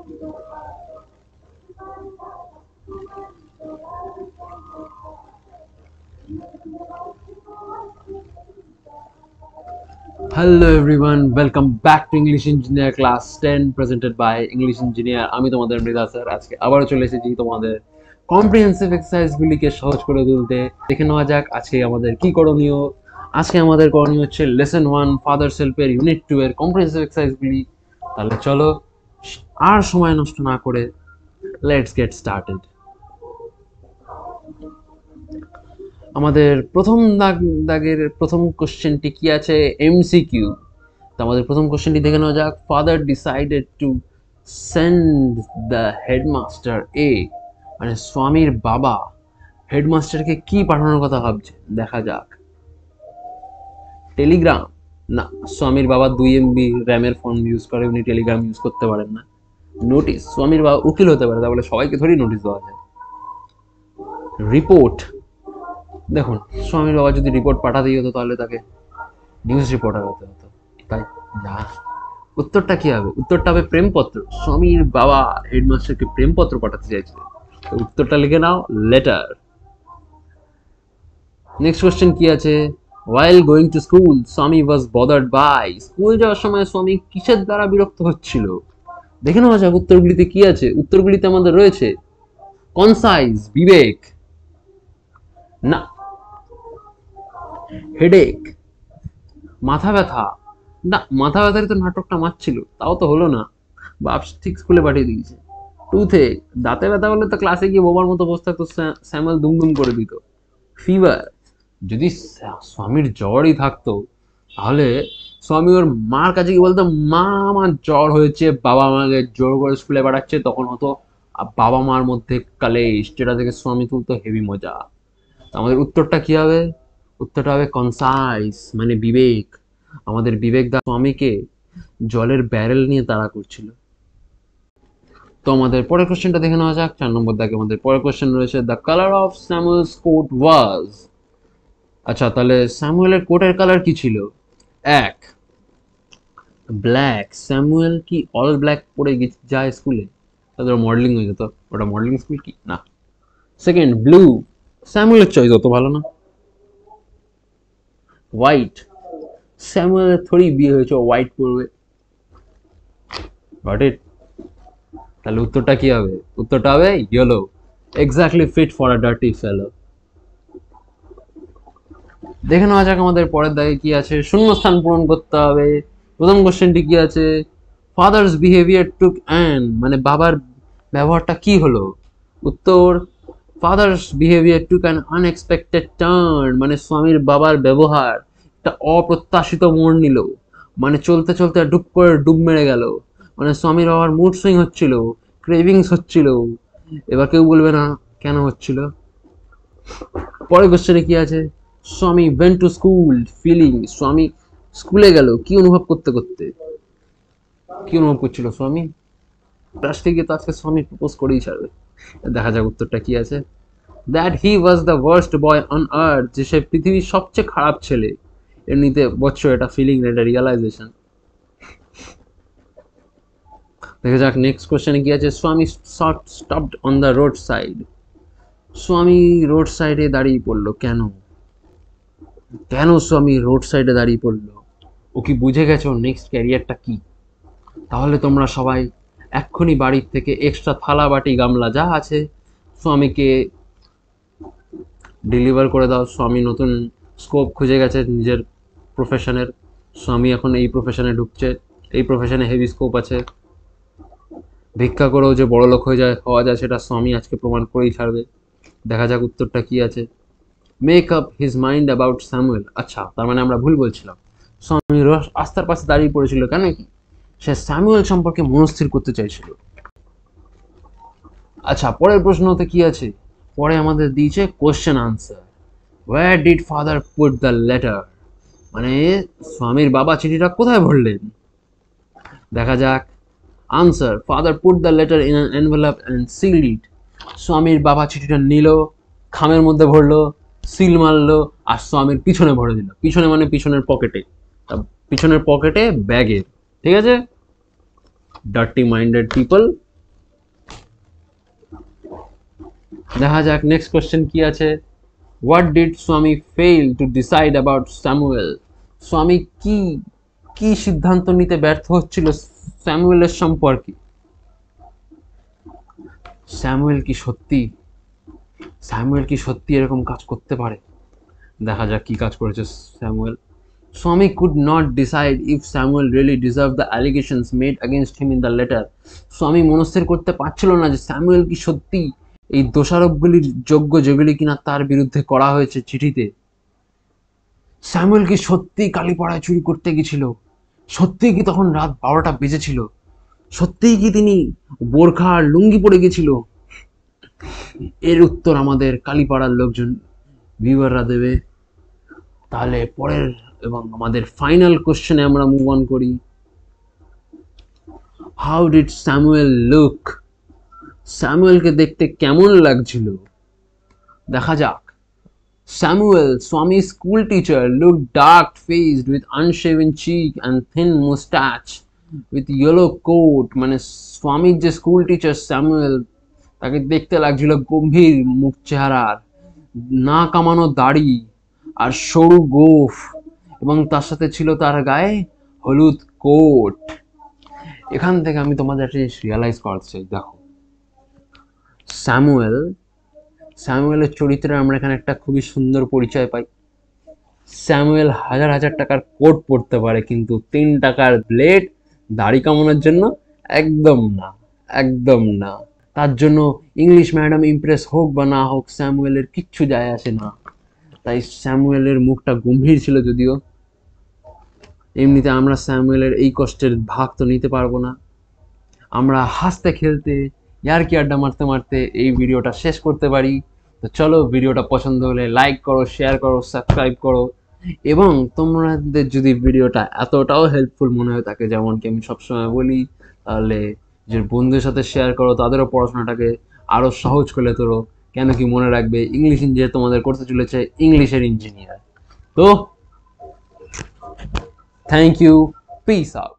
Hello everyone, welcome back to English Engineer Class 10 presented by English Engineer. আমি তোমাদের Mrida sir আজকে আবারও চলে এসেছি তোমাদের কম্প্রিহেনসিভ এক্সারসাইজগুলিকে সহজ করে তুলতে। দেখে নেওয়া যাক আজকে আমাদের কি করণীয়। আজকে আমাদের করণীয় হচ্ছে লেসন 1 ফাদার সেলফের ইউনিট 2 এর কম্প্রিহেনসিভ এক্সারসাইজগুলি। তাহলে চলো আর সময় নষ্ট না করে লেটস গেট স্টার্টেড। আমাদের প্রথম দাগের প্রথম কোশ্চেনটি কি আছে, এমসিকিউ। তো আমাদের প্রথম কোশ্চেনটি দেখে নেওয়া যাক। Father decided to send the headmaster এ, মানে স্বামীর বাবা হেডমাস্টারকে কি পাঠানোর কথা ভাবছে, দেখা যাক। টেলিগ্রাম না, স্বামীর বাবা 2 MB র্যামের ফোন ইউজ করে, উনি টেলিগ্রাম ইউজ করতে পারেন না। নোটিশ, স্বামীর বাবা উকিল হতে পারে, তাহলে সবাইকে ধরি নোটিশ দেওয়া যায়। রিপোর্ট, দেখুন স্বামীর বাবা যদি রিপোর্ট পাঠাতেই হতো তাহলে তাকে নিউজ রিপোর্টার হতে হতো, তাই না। উত্তরটা কি হবে? উত্তরটা হবে প্রেমপত্র। স্বামীর বাবা হেডমাস্টারকে প্রেমপত্র পাঠাতে চাইছিল, তো উত্তরটা লিখে নাও লেটার। নেক্সট কোশ্চেন কি আছে, while going to school স্বামী was bothered by, স্কুল যাওয়ার সময় স্বামী কিসের দ্বারা বিরক্ত হচ্ছিল। দেখে নেওয়া যাক উত্তরগুলিতে কি আছে। উত্তরগুলিতে আমাদের রয়েছে কনসাইজ, বিবেক না, হেডেক মাথা ব্যথা না, মাথা ব্যথার তো নাটকটা মারছিল, তাও তো হলো না, বাপ ঠিক স্কুলে পাঠিয়ে দিয়েছে। টুথে, দাঁতে ব্যথা হলে তো ক্লাসে গিয়ে বোবার মতো বসে থাকতো, স্যামুয়েল দুমদুম করে দিত। ফিভার, যদি স্বামীর জ্বরই থাকতো তাহলে স্বামী ওর মার কাছে গিয়ে বলতো, মা আমার জ্বর হয়েছে, বাবা আমাকে জোর করে স্কুলে পাঠাচ্ছে, তখন হতো বাবা মার মধ্যে কালেশ, যেটা থেকে স্বামী তুলতো হেভি মজা। আমাদের উত্তরটা কি হবে? উত্তরটা হবে কনসাইজ, মানে বিবেক। আমাদের বিবেক দা স্বামীকে জলের ব্যারেল নিয়ে তাড়া করছিল। তো আমাদের পরের কোশ্চেনটা দেখে নেওয়া যাক। 4 নম্বর দাগে আমাদের পরের কোশ্চেন রয়েছে, the colour of Samuel's coat was. আচ্ছা, তাহলে স্যামুয়েলের কোটের কালার কি ছিল? 1 ব্ল্যাক, স্যামুয়েল কি অল ব্ল্যাক পরে যায় স্কুলে? তাদের মডেলিং হয়ে যেত, ওটা মডেলিং স্কুল কি না। সেকেন্ড ব্লু, স্যামুয়েলের চয়েস অত ভালো না। হোয়াইট, স্যামুয়েলের থোড়ি বিয়ে হয়েছে হোয়াইট পরবে। Got it? তাহলে উত্তরটা কি হবে? উত্তরটা হবে yellow, exactly fit for a dirty fellow. দেখে নেওয়া যাক আমাদের পরের দাগে কি আছে। শূন্যস্থান পূরণ করতে হবে। প্রথম কোশ্চেনটি কি আছে, ফাদার্স বিহেভিয়ার টুক অ্যান, মানে বাবার ব্যবহারটা কি হলো। উত্তর, father's behaviour took an unexpected turn, মানে স্বামীর বাবার ব্যবহার একটা অপ্রত্যাশিত মোড় নিল, মানে চলতে চলতে ডুব করে ডুব মেরে গেল। মানে স্বামীর বাবার মুড সুইং হচ্ছিল, ক্রেভিংস হচ্ছিল। এবার কেউ বলবে না কেন হচ্ছিল। পরের কোশ্চেনে কি আছে, স্বামী went to school ফিলিং, স্বামী স্কুলে গেল কি অনুভব করতে করতে। কি অনুভব করছিল স্বামী? ক্লাস থেকে তো আজকে স্বামী প্রপোজ করেই ছাড়বে। দেখা যাক উত্তরটা কি আছে। That he was the worst boy on earth, যে সে পৃথিবীর সবচেয়ে খারাপ ছেলে। এমনিতে বলছো এটা ফিলিং, এটা রিয়ালাইজেশন। দেখা যাক নেক্সট কোশ্চেনে কি আছে। স্বামী stopped on the road side, স্বামী রোড সাইডে দাঁড়িয়ে পড়লো কেন? কেন স্বামী রোড সাইডে দাঁড়িয়ে পড়লো? ও কি বুঝে গেছো নেক্সট ক্যারিয়ারটা কি? তাহলে তোমরা সবাই এক্ষুনি বাড়ির থেকে এক্সট্রা থালা বাটি গামলা যা আছে স্বামীকে ডেলিভার করে দাও। স্বামী নতুন স্কোপ খুঁজে গেছে নিজের প্রফেশনের, স্বামী এখন এই প্রফেশনে ঢুকছে, এই প্রফেশনে হেভি স্কোপ আছে। ভিক্ষা করেও যে বড় লোক হওয়া যায় সেটা স্বামী আজকে প্রমাণ করেই ছাড়বে। দেখা যাক উত্তরটা কি আছে। Make up his mind about Samuel, আচ্ছা তার মানে আমরা ভুল বলছিলাম। স্বামী রাস্তার পাশে দাঁড়িয়ে পড়েছিল কেন কি? সে স্যামুয়েল সম্পর্কে মনস্থির করতে চাইছিল। আচ্ছা পরের প্রশ্নতে কি আছে, পরে আমাদের দিয়েছে question answer. Where did father put the letter, মানে স্বামীর বাবা চিঠিটা কোথায় ভরলেন। দেখা যাক answer, father put the letter in an envelope and sealed it, স্বামীর বাবা চিঠিটা নিল, খামের মধ্যে ভরলো, সিল মারলো, আর স্বামীর পিছনে ভরে দিল। পিছনে মানে পিছনের পকেটে, পিছনের পকেটে ব্যাগে। ঠিক আছে, ডার্টি মাইন্ডেড পিপল দেখা যাক নেক্সট কোশ্চেন কি আছে। হোয়াট ডিড স্বামী fail to decide about Samuel? স্বামী কি কি সিদ্ধান্ত নিতে ব্যর্থ হচ্ছিল স্যামুয়েলের সম্পর্কে? স্যামুয়েল কি সত্যি এরকম কাজ করতে পারে? দেখা যাক কি কাজ করেছে স্যামুয়েল। স্বামী could not decide if Samuel really deserved the allegations made against him in the letter. স্বামী মনস্থির করতে পারছিল না যে স্যামুয়েল কি সত্যি এই দোষারোপগুলির যোগ্য যেগুলি কিনা তার বিরুদ্ধে করা হয়েছে চিঠিতে। স্যামুয়েল কি সত্যি কালীপাড়ায় চুরি করতে গেছিল? সত্যিই কি তখন রাত 12টা বেজেছিল? সত্যিই কি তিনি বোরখা আর লুঙ্গি পরে গেছিল? এর উত্তর আমাদের কালীপাড়ার লোকজন ভিউয়াররা দেবে। তাহলে পরের এবং আমাদের ফাইনাল কোশ্চেনে আমরা মুভ অন করি। How did Samuel look? স্যামুয়েলকে দেখতে কেমন লাগছিল? দেখা যাক। Samuel, Swami's school teacher, looked dark-faced with unshaven cheek and thin mustache, with yellow coat. মানে স্বামীর যে স্কুল টিচার স্যামুয়েল, তাকে দেখতে লাগছিল গম্ভীর মুখ চেহারার, না কামানো দাড়ি আর সরু গোঁফ, এবং তার সাথে ছিল তার গায়ে হলুদ কোট। এখান থেকে আমি তোমাদের একটা জিনিস রিয়ালাইজ করতে চাই। দেখো, স্যামুয়েলের চরিত্রে আমরা এখানে একটা খুবই সুন্দর পরিচয় পাই। স্যামুয়েল হাজার হাজার টাকার কোট পরতে পারে, কিন্তু 3 টাকার ব্লেড দাড়ি কামানোর জন্য একদম না, একদম না। তার জন্য ইংলিশ ম্যাডাম ইমপ্রেস হোক বা না হোক, স্যামুয়েলের কিচ্ছু যায় আসে না। তাই স্যামুয়েলের মুখটা গম্ভীর ছিল যদিও। এমনিতে আমরা স্যামুয়েলের এই কষ্টের ভাগ তো নিতে পারবো না। আমরা হাসতে খেলতে ইয়ার্কি আড্ডা মারতে মারতে এই ভিডিওটা শেষ করতে পারি। তো চলো, ভিডিওটা পছন্দ হলে লাইক করো, শেয়ার করো, সাবস্ক্রাইব করো, এবং তোমাদের যদি ভিডিওটা এতটাও হেল্পফুল মনে হয় থাকে, যেমন কি আমি সবসময় বলি, তাহলে যে বন্ধুদের সাথে শেয়ার করো, তাদেরও পড়াশোনাটাকে আরও সহজ করে তোলো। কেন কি, মনে রাখবে ইংলিশ ইঞ্জিনিয়ার তোমাদের করতে চলেছে ইংলিশের ইঞ্জিনিয়ার। তো থ্যাংক ইউ, পিস আউট।